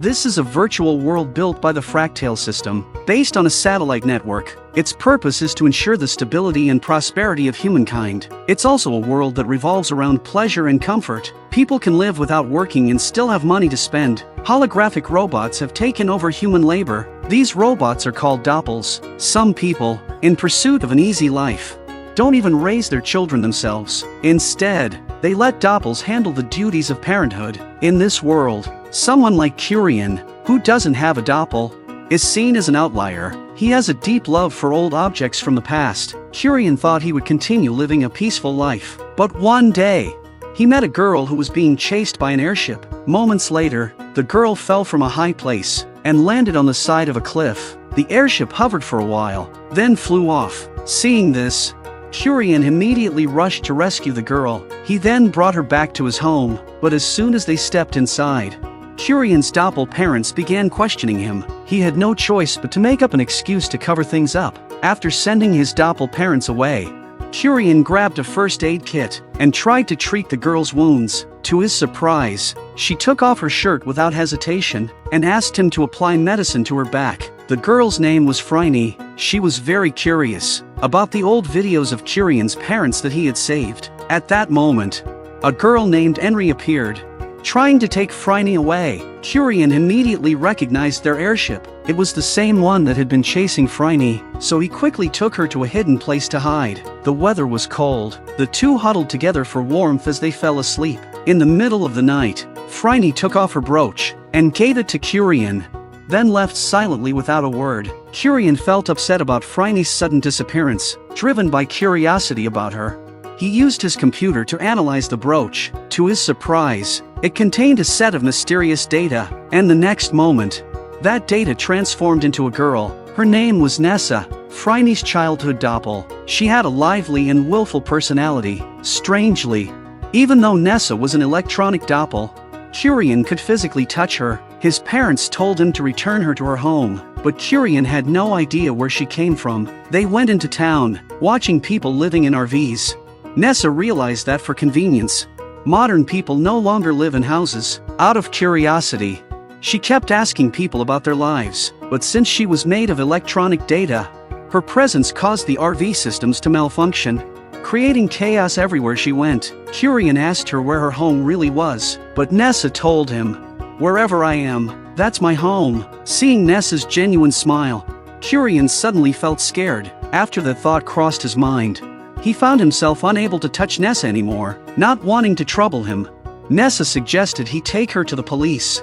This is a virtual world built by the Fractale System, based on a satellite network. Its purpose is to ensure the stability and prosperity of humankind. It's also a world that revolves around pleasure and comfort. People can live without working and still have money to spend. Holographic robots have taken over human labor. These robots are called doppels. Some people, in pursuit of an easy life, don't even raise their children themselves. Instead, they let doppels handle the duties of parenthood. In this world, someone like Kurian, who doesn't have a doppel, is seen as an outlier. He has a deep love for old objects from the past. Kurian thought he would continue living a peaceful life. But one day, he met a girl who was being chased by an airship. Moments later, the girl fell from a high place and landed on the side of a cliff. The airship hovered for a while, then flew off. Seeing this, Kurian immediately rushed to rescue the girl. He then brought her back to his home, but as soon as they stepped inside, Kurian's doppel parents began questioning him. He had no choice but to make up an excuse to cover things up. After sending his doppel parents away, Kurian grabbed a first aid kit and tried to treat the girl's wounds. To his surprise, she took off her shirt without hesitation and asked him to apply medicine to her back. The girl's name was Fractale. She was very curious about the old videos of Kurian's parents that he had saved. At that moment, a girl named Henry appeared, trying to take Fractale away. Kurian immediately recognized their airship. It was the same one that had been chasing Fractale, so he quickly took her to a hidden place to hide. The weather was cold. The two huddled together for warmth as they fell asleep. In the middle of the night, Fractale took off her brooch and gave it to Kurian, then left silently without a word. Kurian felt upset about Fractale's sudden disappearance. Driven by curiosity about her, he used his computer to analyze the brooch. To his surprise, it contained a set of mysterious data, and the next moment, that data transformed into a girl. Her name was Nessa, Fractale's childhood doppel. She had a lively and willful personality. Strangely, even though Nessa was an electronic doppel, Kurian could physically touch her. His parents told him to return her to her home, but Kurian had no idea where she came from. They went into town, watching people living in RVs. Nessa realized that for convenience, modern people no longer live in houses. Out of curiosity, she kept asking people about their lives, but since she was made of electronic data, her presence caused the RV systems to malfunction, creating chaos everywhere she went. Kurian asked her where her home really was, but Nessa told him, "Wherever I am, that's my home." Seeing Nessa's genuine smile, Kurian suddenly felt scared. After the thought crossed his mind, he found himself unable to touch Nessa anymore. Not wanting to trouble him, Nessa suggested he take her to the police.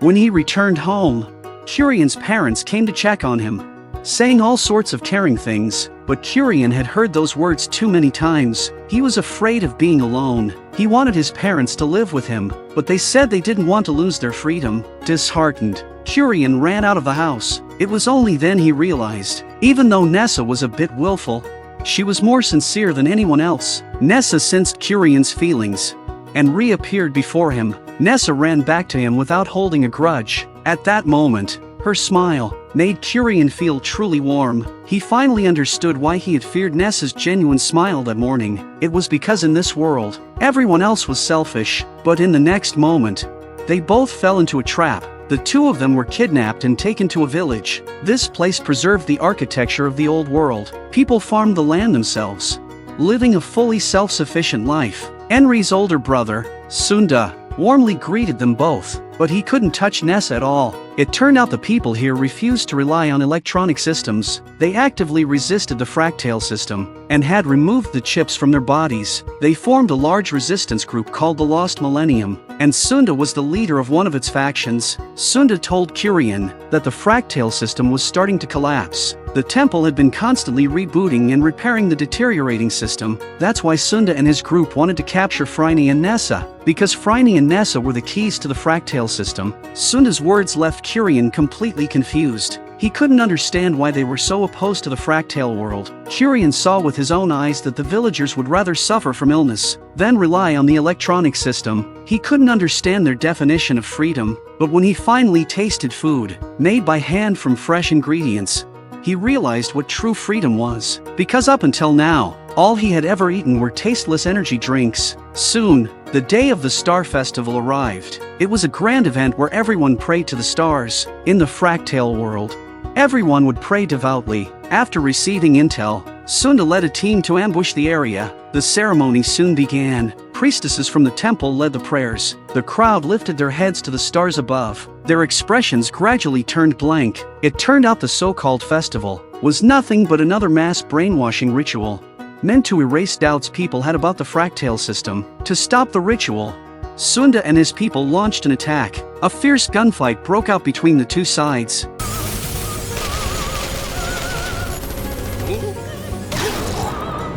When he returned home, Kurian's parents came to check on him, saying all sorts of caring things, but Kurian had heard those words too many times. He was afraid of being alone. He wanted his parents to live with him, but they said they didn't want to lose their freedom. Disheartened, Kurian ran out of the house. It was only then he realized, even though Nessa was a bit willful, she was more sincere than anyone else. Nessa sensed Kurian's feelings and reappeared before him. Nessa ran back to him without holding a grudge. At that moment, her smile made Kurian feel truly warm. He finally understood why he had feared Nessa's genuine smile that morning. It was because in this world, everyone else was selfish, but in the next moment, they both fell into a trap. The two of them were kidnapped and taken to a village. This place preserved the architecture of the old world. People farmed the land themselves, living a fully self-sufficient life. Henry's older brother, Sunda, warmly greeted them both, but he couldn't touch Nessa at all. It turned out the people here refused to rely on electronic systems. They actively resisted the Fractale System and had removed the chips from their bodies. They formed a large resistance group called the Lost Millennium, and Sunda was the leader of one of its factions. Sunda told Kurian that the Fractale System was starting to collapse. The temple had been constantly rebooting and repairing the deteriorating system. That's why Sunda and his group wanted to capture Fractale and Nessa, because Fractale and Nessa were the keys to the Fractale System. Sunda's words left Kurian completely confused. He couldn't understand why they were so opposed to the Fractale world. Kurian saw with his own eyes that the villagers would rather suffer from illness than rely on the electronic system. He couldn't understand their definition of freedom, but when he finally tasted food made by hand from fresh ingredients, he realized what true freedom was. Because up until now, all he had ever eaten were tasteless energy drinks. Soon, The day of the Star Festival arrived. It was a grand event where everyone prayed to the stars. In the Fractale world, everyone would pray devoutly. After receiving intel, Sunda led a team to ambush the area. The ceremony soon began. Priestesses from the temple led the prayers. The crowd lifted their heads to the stars above. Their expressions gradually turned blank. It turned out the so-called festival was nothing but another mass brainwashing ritual, meant to erase doubts people had about the Fractale system. To stop the ritual, Sunda and his people launched an attack. A fierce gunfight broke out between the two sides.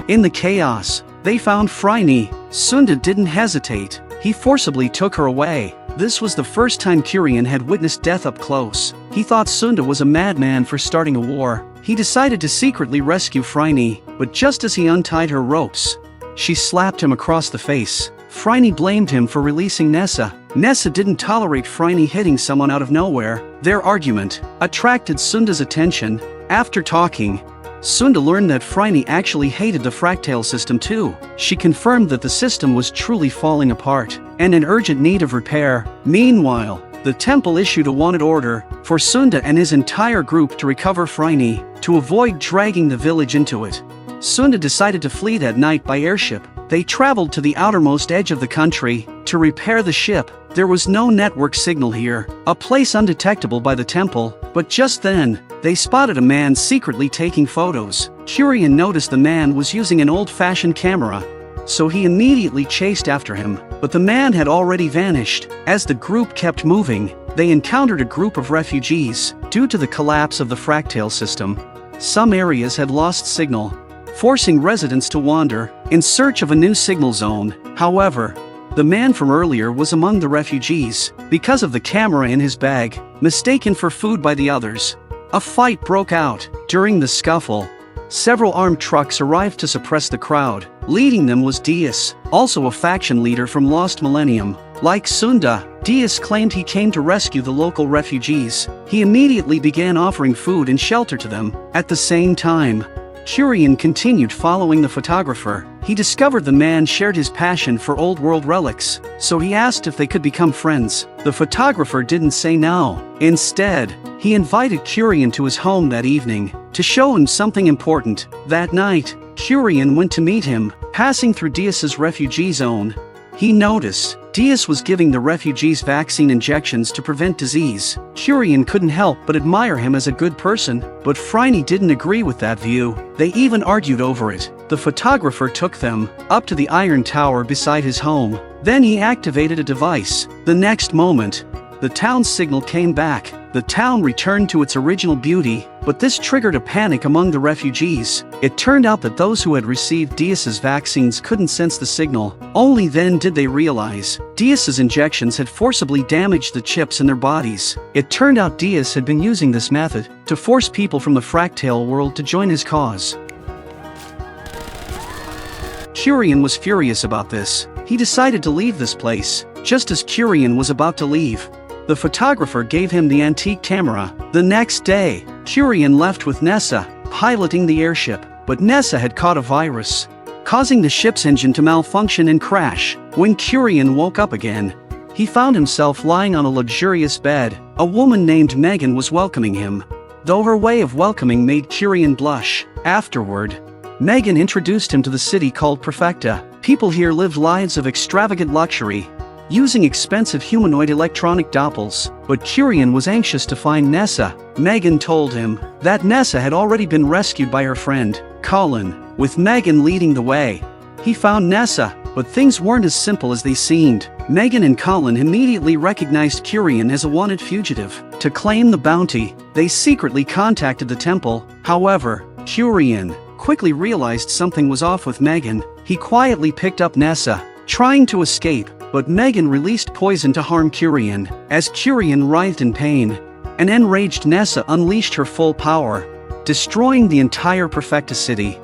In the chaos, they found Fractale. Sunda didn't hesitate. He forcibly took her away. This was the first time Kurian had witnessed death up close. He thought Sunda was a madman for starting a war. He decided to secretly rescue Fractale, but just as he untied her ropes, she slapped him across the face. Fractale blamed him for releasing Nessa. Nessa didn't tolerate Fractale hitting someone out of nowhere. Their argument attracted Sunda's attention. After talking, Sunda learned that Fractale actually hated the Fractale system too. She confirmed that the system was truly falling apart and in urgent need of repair. Meanwhile, the temple issued a wanted order for Sunda and his entire group to recover Fractale, to avoid dragging the village into it. Sunda decided to flee that night by airship. They traveled to the outermost edge of the country to repair the ship. There was no network signal here, a place undetectable by the temple, but just then, they spotted a man secretly taking photos. Kurian noticed the man was using an old-fashioned camera, so he immediately chased after him, but the man had already vanished. As the group kept moving, they encountered a group of refugees. Due to the collapse of the Fractale system, some areas had lost signal, forcing residents to wander in search of a new signal zone. However, the man from earlier was among the refugees because of the camera in his bag, mistaken for food by the others. A fight broke out. During the scuffle, several armed trucks arrived to suppress the crowd. Leading them was Dias, also a faction leader from Lost Millennium. Like Sunda, Dias claimed he came to rescue the local refugees. He immediately began offering food and shelter to them. At the same time, Kurian continued following the photographer. He discovered the man shared his passion for old world relics, so he asked if they could become friends. The photographer didn't say no. Instead, he invited Kurian to his home that evening to show him something important. That night, Kurian went to meet him, passing through Dias's refugee zone. He noticed Dias was giving the refugees vaccine injections to prevent disease. Kurian couldn't help but admire him as a good person, but Fractale didn't agree with that view. They even argued over it. The photographer took them up to the iron tower beside his home. Then he activated a device. The next moment, the town's signal came back. The town returned to its original beauty, but this triggered a panic among the refugees. It turned out that those who had received Dias's vaccines couldn't sense the signal. Only then did they realize Dias's injections had forcibly damaged the chips in their bodies. It turned out Dias had been using this method to force people from the Fractale world to join his cause. Kurian was furious about this. He decided to leave this place. Just as Kurian was about to leave, the photographer gave him the antique camera. The next day, Kurian left with Nessa, piloting the airship, but Nessa had caught a virus, causing the ship's engine to malfunction and crash. When Kurian woke up again, he found himself lying on a luxurious bed. A woman named Megan was welcoming him, though her way of welcoming made Kurian blush. Afterward, Megan introduced him to the city called Perfecta. People here lived lives of extravagant luxury, using expensive humanoid electronic doppels, but Kurian was anxious to find Nessa. Megan told him that Nessa had already been rescued by her friend, Colin, with Megan leading the way. He found Nessa, but things weren't as simple as they seemed. Megan and Colin immediately recognized Kurian as a wanted fugitive. To claim the bounty, they secretly contacted the temple. However, Kurian quickly realized something was off with Megan. He quietly picked up Nessa, trying to escape, but Megan released poison to harm Kurian. As Kurian writhed in pain, an enraged Nessa unleashed her full power, destroying the entire Perfecta city.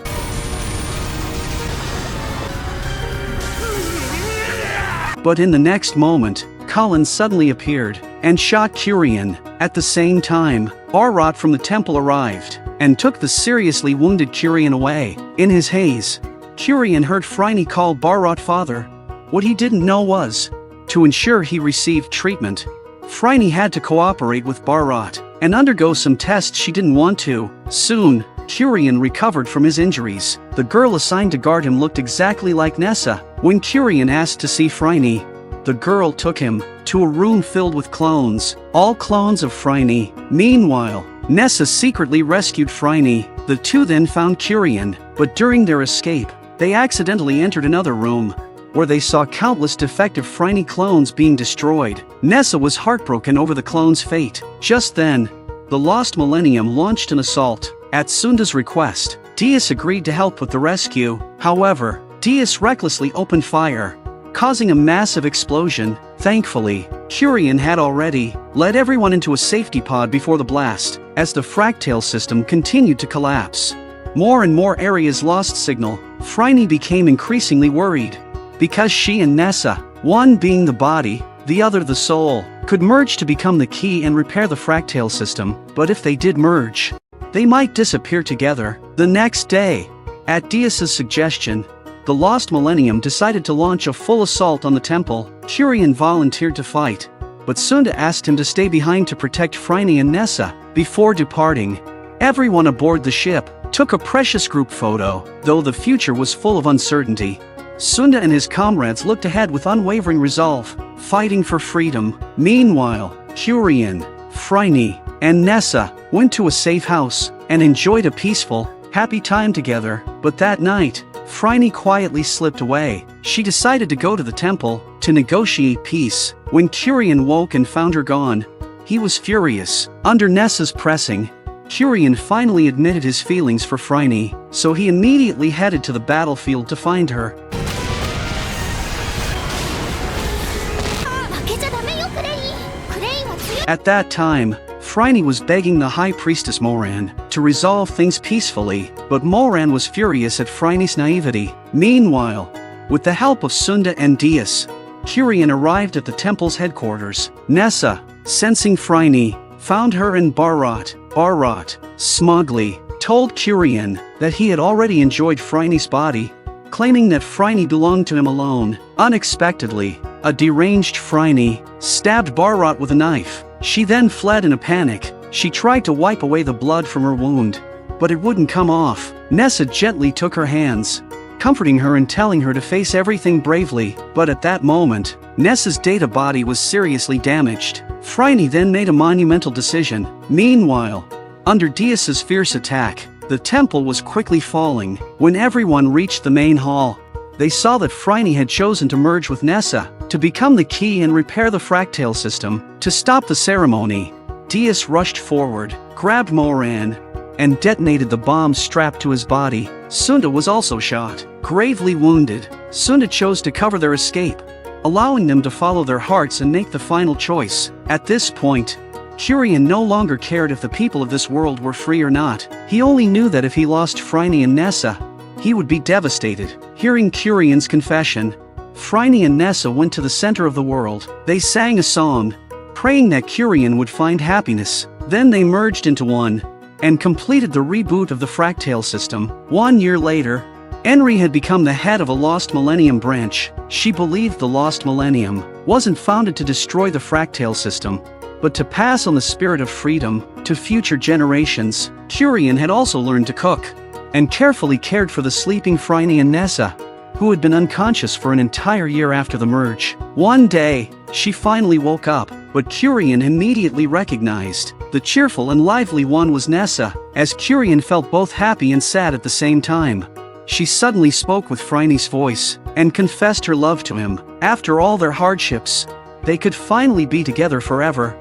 But in the next moment, Colin suddenly appeared and shot Kurian. At the same time, Barrot from the temple arrived and took the seriously wounded Kurian away. In his haze, Kurian heard Fractale call Barrot father. What he didn't know was, to ensure he received treatment, Phryne had to cooperate with Bharat and undergo some tests she didn't want to. Soon, Curian recovered from his injuries. The girl assigned to guard him looked exactly like Nessa. When Curian asked to see Phryne, the girl took him to a room filled with clones, all clones of Phryne. Meanwhile, Nessa secretly rescued Phryne. The two then found Curian, but during their escape, they accidentally entered another room, where they saw countless defective Phryne clones being destroyed. Nessa was heartbroken over the clones' fate. Just then, the Lost Millennium launched an assault. At Sunda's request, Dias agreed to help with the rescue. However, Dias recklessly opened fire, causing a massive explosion. Thankfully, Curian had already led everyone into a safety pod before the blast. As the Fractale System continued to collapse, more and more areas lost signal. Phryne became increasingly worried, because she and Nessa, one being the body, the other the soul, could merge to become the key and repair the Fractale System. But if they did merge, they might disappear together. The next day, at Dias's suggestion, the Lost Millennium decided to launch a full assault on the temple. Curian volunteered to fight, but Sunda asked him to stay behind to protect Phryne and Nessa. Before departing, everyone aboard the ship took a precious group photo. Though the future was full of uncertainty, Sunda and his comrades looked ahead with unwavering resolve, fighting for freedom. Meanwhile, Curian, Phryne, and Nessa went to a safe house and enjoyed a peaceful, happy time together. But that night, Phryne quietly slipped away. She decided to go to the temple to negotiate peace. When Curian woke and found her gone, he was furious. Under Nessa's pressing, Curian finally admitted his feelings for Phryne, so he immediately headed to the battlefield to find her. At that time, Phryne was begging the High Priestess Moran to resolve things peacefully, but Moran was furious at Phryne's naivety. Meanwhile, with the help of Sunda and Dias, Curian arrived at the temple's headquarters. Nessa, sensing Phryne, found her in Bharat. Bharat, smugly, told Curian that he had already enjoyed Phryne's body, claiming that Phryne belonged to him alone. Unexpectedly, a deranged Phryne stabbed Bharat with a knife. She then fled in a panic. She tried to wipe away the blood from her wound, but it wouldn't come off. Nessa gently took her hands, comforting her and telling her to face everything bravely. But at that moment, Nessa's data body was seriously damaged. Phryne then made a monumental decision. Meanwhile, under Dias's fierce attack, the temple was quickly falling. When everyone reached the main hall, they saw that Phryne had chosen to merge with Nessa to become the key and repair the Fractale System. To stop the ceremony, Dias rushed forward, grabbed Moran, and detonated the bomb strapped to his body. Sunda was also shot. Gravely wounded, Sunda chose to cover their escape, allowing them to follow their hearts and make the final choice. At this point, Curian no longer cared if the people of this world were free or not. He only knew that if he lost Phryne and Nessa, he would be devastated. Hearing Curian's confession, Phryne and Nessa went to the center of the world. They sang a song, praying that Curian would find happiness. Then they merged into one, and completed the reboot of the Fractale System. 1 year later, Enri had become the head of a Lost Millennium branch. She believed the Lost Millennium wasn't founded to destroy the Fractale System, but to pass on the spirit of freedom to future generations. Curian had also learned to cook, and carefully cared for the sleeping Phryne and Nessa, who had been unconscious for an entire year after the merge. One day, she finally woke up, but Curian immediately recognized the cheerful and lively one was Nessa. As Curian felt both happy and sad at the same time, she suddenly spoke with Phryne's voice and confessed her love to him. After all their hardships, they could finally be together forever.